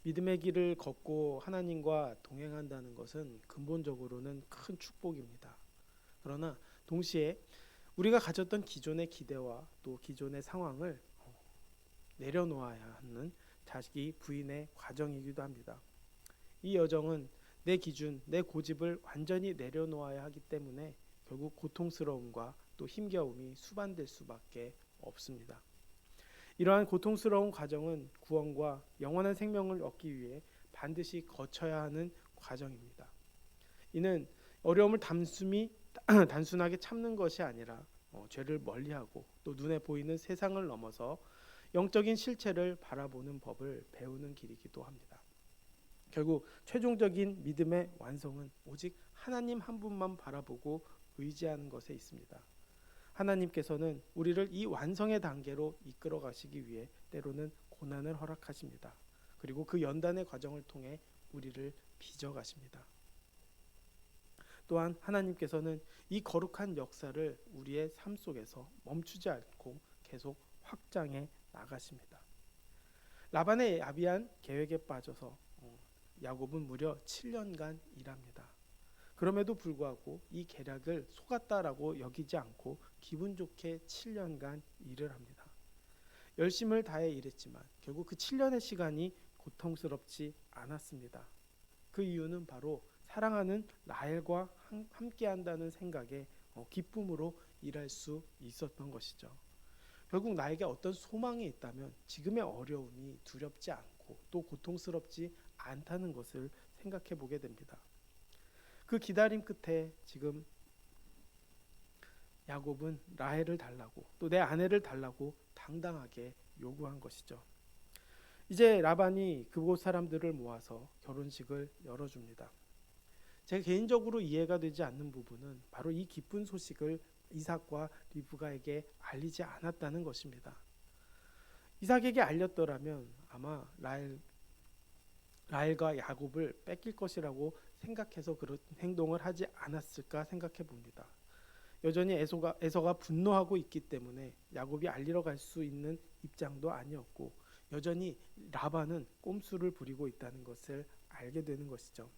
믿음의 길을 걷고 하나님과 동행한다는 것은 근본적으로는 큰 축복입니다. 그러나 동시에 우리가 가졌던 기존의 기대와 또 기존의 상황을 내려놓아야 하는 자기 부인의 과정이기도 합니다. 이 여정은 내 기준, 내 고집을 완전히 내려놓아야 하기 때문에 결국 고통스러움과 또 힘겨움이 수반될 수밖에 없습니다. 이러한 고통스러운 과정은 구원과 영원한 생명을 얻기 위해 반드시 거쳐야 하는 과정입니다. 이는 어려움을 단순하게 참는 것이 아니라 죄를 멀리하고 또 눈에 보이는 세상을 넘어서 영적인 실체를 바라보는 법을 배우는 길이기도 합니다. 결국 최종적인 믿음의 완성은 오직 하나님 한 분만 바라보고 의지하는 것에 있습니다. 하나님께서는 우리를 이 완성의 단계로 이끌어 가시기 위해 때로는 고난을 허락하십니다. 그리고 그 연단의 과정을 통해 우리를 빚어 가십니다. 또한 하나님께서는 이 거룩한 역사를 우리의 삶 속에서 멈추지 않고 계속 확장해 나가십니다. 라반의 야비한 계획에 빠져서 야곱은 무려 7년간 일합니다. 그럼에도 불구하고 이 계략을 속았다라고 여기지 않고 기분 좋게 7년간 일을 합니다. 열심을 다해 일했지만 결국 그 7년의 시간이 고통스럽지 않았습니다. 그 이유는 바로 사랑하는 라헬과 함께한다는 생각에 기쁨으로 일할 수 있었던 것이죠. 결국 나에게 어떤 소망이 있다면 지금의 어려움이 두렵지 않고 또 고통스럽지 않다는 것을 생각해 보게 됩니다. 그 기다림 끝에 지금 야곱은 라헬을 달라고 또 내 아내를 달라고 당당하게 요구한 것이죠. 이제 라반이 그곳 사람들을 모아서 결혼식을 열어줍니다. 제가 개인적으로 이해가 되지 않는 부분은 바로 이 기쁜 소식을 이삭과 리브가에게 알리지 않았다는 것입니다. 이삭에게 알렸더라면 아마 라헬과 야곱을 뺏길 것이라고 생각해서 그런 행동을 하지 않았을까 생각해 봅니다. 여전히 에서가 분노하고 있기 때문에 야곱이 알리러 갈 수 있는 입장도 아니었고 여전히 라반은 꼼수를 부리고 있다는 것을 알게 되는 것이죠.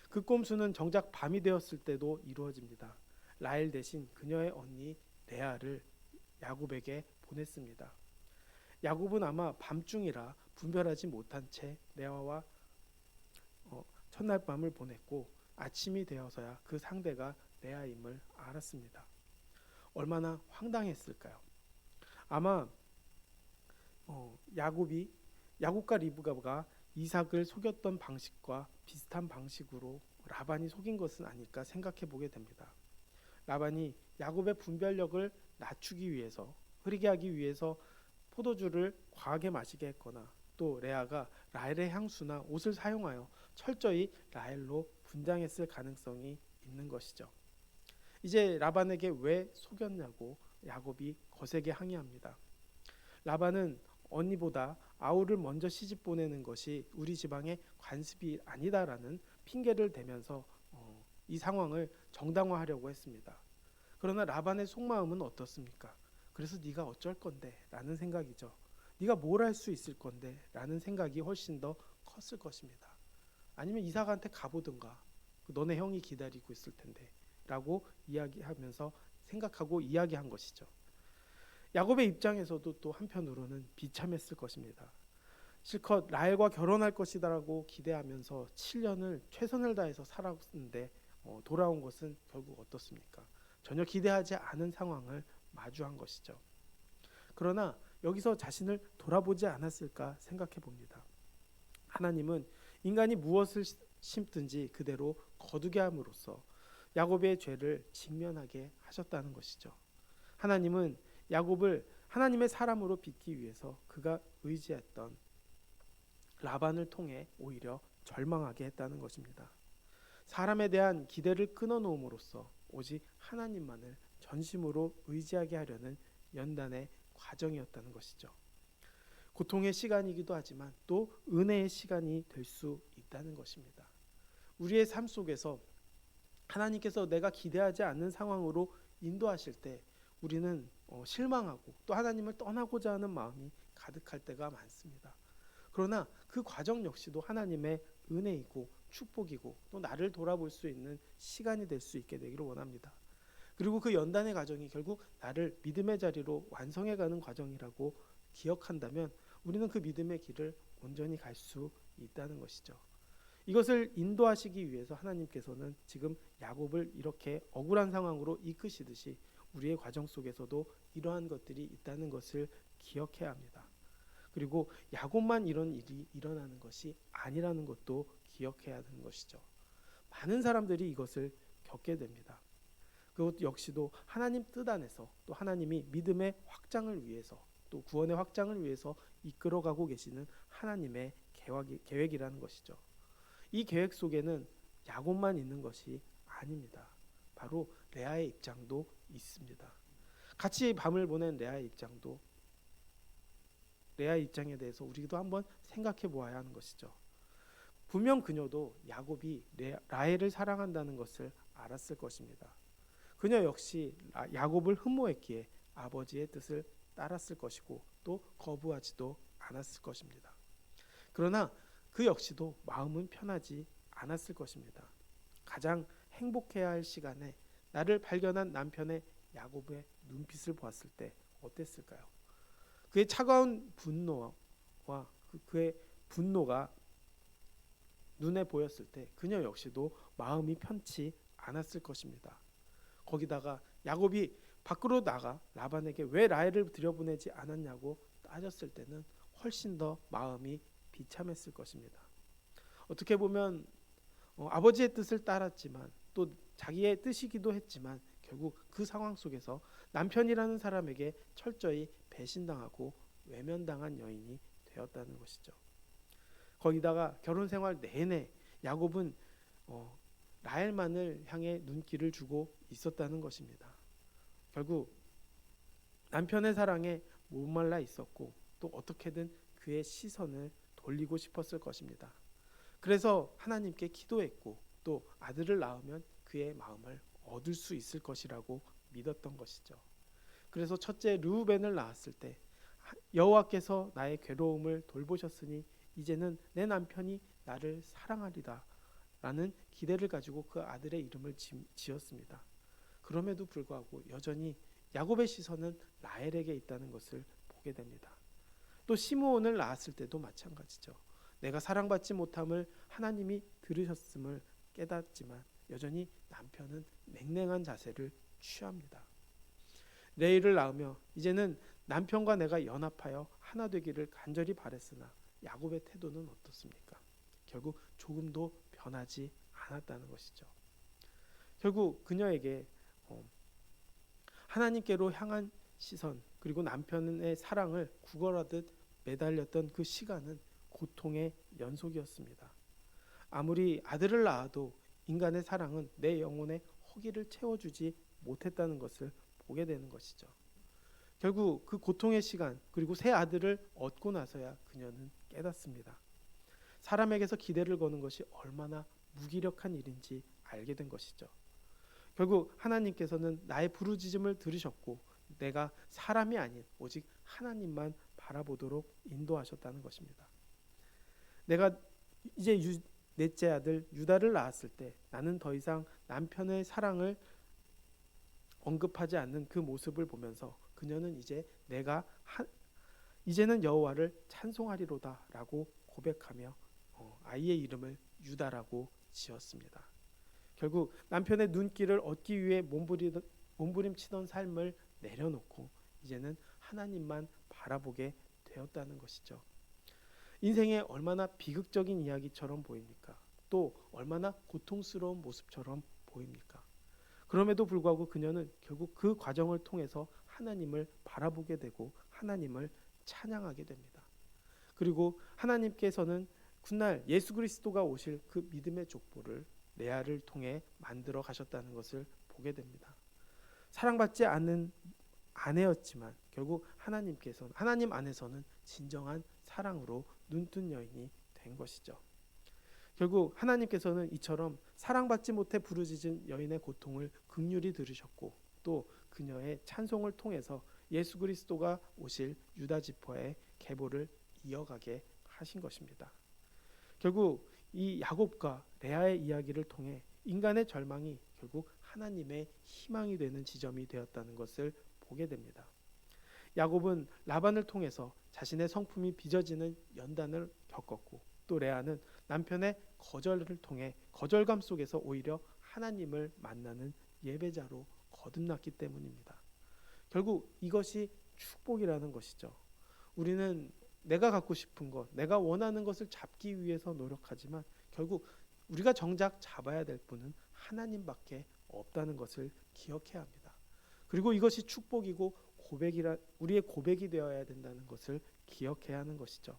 그 꼼수는 정작 밤이 되었을 때도 이루어집니다. 라헬 대신 그녀의 언니 레아를 야곱에게 보냈습니다. 야곱은 아마 밤중이라 분별하지 못한 채 레아와 첫날 밤을 보냈고 아침이 되어서야 그 상대가 레아임을 알았습니다. 얼마나 황당했을까요? 아마 야곱과 리브가가 이삭을 속였던 방식과 비슷한 방식으로 라반이 속인 것은 아닐까 생각해 보게 됩니다. 라반이 야곱의 분별력을 낮추기 위해서 흐리게 하기 위해서 포도주를 과하게 마시게 했거나 또 레아가 라헬의 향수나 옷을 사용하여 철저히 라헬로 분장했을 가능성이 있는 것이죠. 이제 라반에게 왜 속였냐고 야곱이 거세게 항의합니다. 라반은 언니보다 아우를 먼저 시집 보내는 것이 우리 지방의 관습이 아니다라는 핑계를 대면서 이 상황을 정당화하려고 했습니다. 그러나 라반의 속마음은 어떻습니까? 그래서 네가 어쩔 건데 라는 생각이죠. 네가 뭘 할 수 있을 건데 라는 생각이 훨씬 더 컸을 것입니다. 아니면 이삭한테 가보든가 너네 형이 기다리고 있을 텐데 라고 이야기하면서 생각하고 이야기한 것이죠. 야곱의 입장에서도 또 한편으로는 비참했을 것입니다. 실컷 라헬과 결혼할 것이다라고 기대하면서 7년을 최선을 다해서 살았는데 돌아온 것은 결국 어떻습니까? 전혀 기대하지 않은 상황을 마주한 것이죠. 그러나 여기서 자신을 돌아보지 않았을까 생각해 봅니다. 하나님은 인간이 무엇을 심든지 그대로 거두게 함으로써 야곱의 죄를 직면하게 하셨다는 것이죠. 하나님은 야곱을 하나님의 사람으로 빚기 위해서 그가 의지했던 라반을 통해 오히려 절망하게 했다는 것입니다. 사람에 대한 기대를 끊어놓음으로써 오직 하나님만을 전심으로 의지하게 하려는 연단의 과정이었다는 것이죠. 고통의 시간이기도 하지만 또 은혜의 시간이 될 수 있다는 것입니다. 우리의 삶 속에서 하나님께서 내가 기대하지 않는 상황으로 인도하실 때 우리는 실망하고 또 하나님을 떠나고자 하는 마음이 가득할 때가 많습니다. 그러나 그 그 과정 역시도 하나님의 은혜이고 축복이고 또 나를 돌아볼 수 있는 시간이 될 수 있게 되기를 원합니다. 그리고 그 연단의 과정이 결국 나를 믿음의 자리로 완성해가는 과정이라고 기억한다면 우리는 그 믿음의 길을 온전히 갈 수 있다는 것이죠. 이것을 인도하시기 위해서 하나님께서는 지금 야곱을 이렇게 억울한 상황으로 이끄시듯이 우리의 과정 속에서도 이러한 것들이 있다는 것을 기억해야 합니다. 그리고 야곱만 이런 일이 일어나는 것이 아니라는 것도 기억해야 하는 것이죠. 많은 사람들이 이것을 겪게 됩니다. 그것 역시도 하나님 뜻 안에서 또 하나님이 믿음의 확장을 위해서 또 구원의 확장을 위해서 이끌어가고 계시는 하나님의 계획이라는 것이죠. 이 계획 속에는 야곱만 있는 것이 아닙니다. 바로 레아의 입장도 있습니다. 같이 밤을 보낸 레아의 입장에 대해서 우리도 한번 생각해 보아야 하는 것이죠. 분명 그녀도 야곱이 라헬을 사랑한다는 것을 알았을 것입니다. 그녀 역시 야곱을 흠모했기에 아버지의 뜻을 따랐을 것이고 또 거부하지도 않았을 것입니다. 그러나 그 역시도 마음은 편하지 않았을 것입니다. 가장 행복해야 할 시간에 나를 발견한 남편의 야곱의 눈빛을 보았을 때 어땠을까요? 그의 차가운 분노와 그의 분노가 눈에 보였을 때 그녀 역시도 마음이 편치 않았을 것입니다. 거기다가 야곱이 밖으로 나가 라반에게 왜 라헬을 들여보내지 않았냐고 따졌을 때는 훨씬 더 마음이 비참했을 것입니다. 어떻게 보면 아버지의 뜻을 따랐지만 또 자기의 뜻이기도 했지만 결국 그 상황 속에서 남편이라는 사람에게 철저히 배신당하고 외면당한 여인이 되었다는 것이죠. 거기다가 결혼 생활 내내 야곱은 라헬만을 향해 눈길을 주고 있었다는 것입니다. 결국 남편의 사랑에 목말라 있었고 또 어떻게든 그의 시선을 돌리고 싶었을 것입니다. 그래서 하나님께 기도했고 또 아들을 낳으면 그의 마음을 얻을 수 있을 것이라고 믿었던 것이죠. 그래서 첫째 르우벤을 낳았을 때 여호와께서 나의 괴로움을 돌보셨으니 이제는 내 남편이 나를 사랑하리라 라는 기대를 가지고 그 아들의 이름을 지었습니다. 그럼에도 불구하고 여전히 야곱의 시선은 라헬에게 있다는 것을 보게 됩니다. 또 시므온을 낳았을 때도 마찬가지죠. 내가 사랑받지 못함을 하나님이 들으셨음을 깨닫지만 여전히 남편은 냉랭한 자세를 취합니다. 레이를 낳으며 이제는 남편과 내가 연합하여 하나 되기를 간절히 바랬으나 야곱의 태도는 어떻습니까? 결국 조금도 변하지 않았다는 것이죠. 결국 그녀에게 하나님께로 향한 시선 그리고 남편의 사랑을 구걸하듯 매달렸던 그 시간은 고통의 연속이었습니다. 아무리 아들을 낳아도 인간의 사랑은 내 영혼의 허기를 채워주지 못했다는 것을 보게 되는 것이죠. 결국 그 고통의 시간 그리고 새 아들을 얻고 나서야 그녀는 깨닫습니다. 사람에게서 기대를 거는 것이 얼마나 무기력한 일인지 알게 된 것이죠. 결국 하나님께서는 나의 부르짖음을 들으셨고 내가 사람이 아닌 오직 하나님만 바라보도록 인도하셨다는 것입니다. 내가 이제 넷째 아들 유다를 낳았을 때 나는 더 이상 남편의 사랑을 언급하지 않는 그 모습을 보면서 그녀는 이제는 여호와를 찬송하리로다라고 고백하며 아이의 이름을 유다라고 지었습니다. 결국 남편의 눈길을 얻기 위해 몸부림치던 삶을 내려놓고 이제는 하나님만 바라보게 되었다는 것이죠. 인생에 얼마나 비극적인 이야기처럼 보입니까? 또 얼마나 고통스러운 모습처럼 보입니까? 그럼에도 불구하고 그녀는 결국 그 과정을 통해서 하나님을 바라보게 되고 하나님을 찬양하게 됩니다. 그리고 하나님께서는 훗날 예수 그리스도가 오실 그 믿음의 족보를 레아를 통해 만들어 가셨다는 것을 보게 됩니다. 사랑받지 않는 아내였지만 결국 하나님 안에서는 진정한 사랑으로 눈뜬 여인이 된 것이죠. 결국 하나님께서는 이처럼 사랑받지 못해 부르짖은 여인의 고통을 긍휼히 들으셨고 또 그녀의 찬송을 통해서 예수 그리스도가 오실 유다 지파의 계보를 이어가게 하신 것입니다. 결국 이 야곱과 레아의 이야기를 통해 인간의 절망이 결국 하나님의 희망이 되는 지점이 되었다는 것을 보게 됩니다. 야곱은 라반을 통해서 자신의 성품이 빚어지는 연단을 겪었고, 또 레아는 남편의 거절을 통해 거절감 속에서 오히려 하나님을 만나는 예배자로 거듭났기 때문입니다. 결국 이것이 축복이라는 것이죠. 우리는 내가 갖고 싶은 것, 내가 원하는 것을 잡기 위해서 노력하지만 결국 우리가 정작 잡아야 될 분은 하나님밖에 없다는 것을 기억해야 합니다. 그리고 이것이 축복이고 우리의 고백이 되어야 된다는 것을 기억해야 하는 것이죠.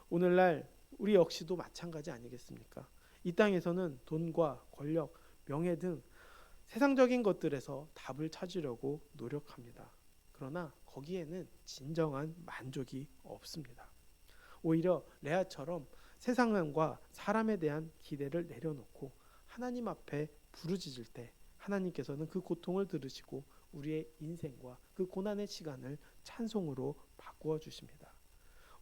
오늘날 우리 역시도 마찬가지 아니겠습니까? 이 땅에서는 돈과 권력, 명예 등 세상적인 것들에서 답을 찾으려고 노력합니다. 그러나 거기에는 진정한 만족이 없습니다. 오히려 레아처럼 세상과 사람에 대한 기대를 내려놓고 하나님 앞에 부르짖을 때 하나님께서는 그 고통을 들으시고 우리의 인생과 그 고난의 시간을 찬송으로 바꾸어 주십니다.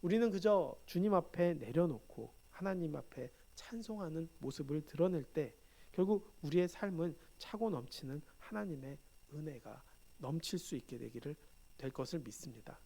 우리는 그저 주님 앞에 내려놓고 하나님 앞에 찬송하는 모습을 드러낼 때 결국 우리의 삶은 차고 넘치는 하나님의 은혜가 넘칠 수 있게 될 것을 믿습니다.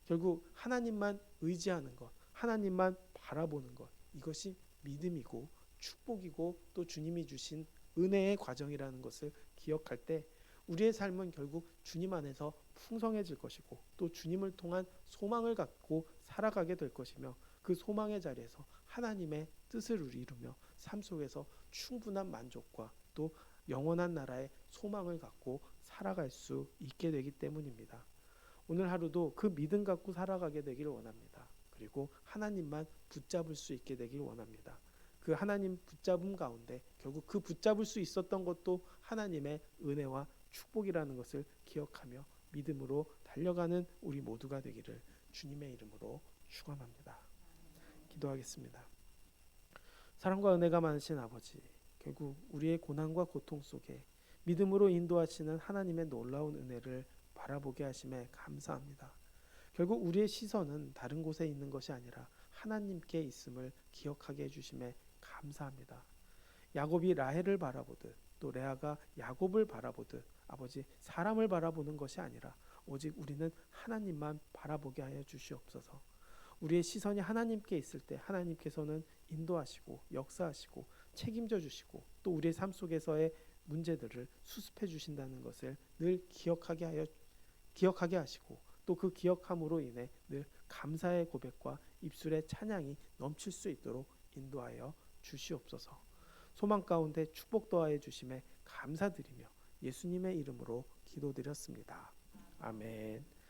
결국 하나님만 의지하는 것, 하나님만 바라보는 것, 이것이 믿음이고 축복이고 또 주님이 주신 은혜의 과정이라는 것을 기억할 때 우리의 삶은 결국 주님 안에서 풍성해질 것이고 또 주님을 통한 소망을 갖고 살아가게 될 것이며 그 소망의 자리에서 하나님의 뜻을 이루며 삶 속에서 충분한 만족과 또 영원한 나라의 소망을 갖고 살아갈 수 있게 되기 때문입니다. 오늘 하루도 그 믿음 갖고 살아가게 되길 원합니다. 그리고 하나님만 붙잡을 수 있게 되길 원합니다. 그 하나님 붙잡음 가운데 결국 그 붙잡을 수 있었던 것도 하나님의 은혜와 축복이라는 것을 기억하며 믿음으로 달려가는 우리 모두가 되기를 주님의 이름으로 축원합니다. 기도하겠습니다. 사랑과 은혜가 많으신 아버지, 결국 우리의 고난과 고통 속에 믿음으로 인도하시는 하나님의 놀라운 은혜를 바라보게 하심에 감사합니다. 결국 우리의 시선은 다른 곳에 있는 것이 아니라 하나님께 있음을 기억하게 해주심에 감사합니다. 야곱이 라헬을 바라보듯 또 레아가 야곱을 바라보듯 아버지 사람을 바라보는 것이 아니라 오직 우리는 하나님만 바라보게 하여 주시옵소서. 우리의 시선이 하나님께 있을 때 하나님께서는 인도하시고 역사하시고 책임져 주시고 또 우리의 삶 속에서의 문제들을 수습해 주신다는 것을 늘 기억하게 하시고 또 그 기억함으로 인해 늘 감사의 고백과 입술의 찬양이 넘칠 수 있도록 인도하여 주시옵소서. 소망 가운데 축복 더하여 주심에 감사드리며 예수님의 이름으로 기도드렸습니다. 아멘.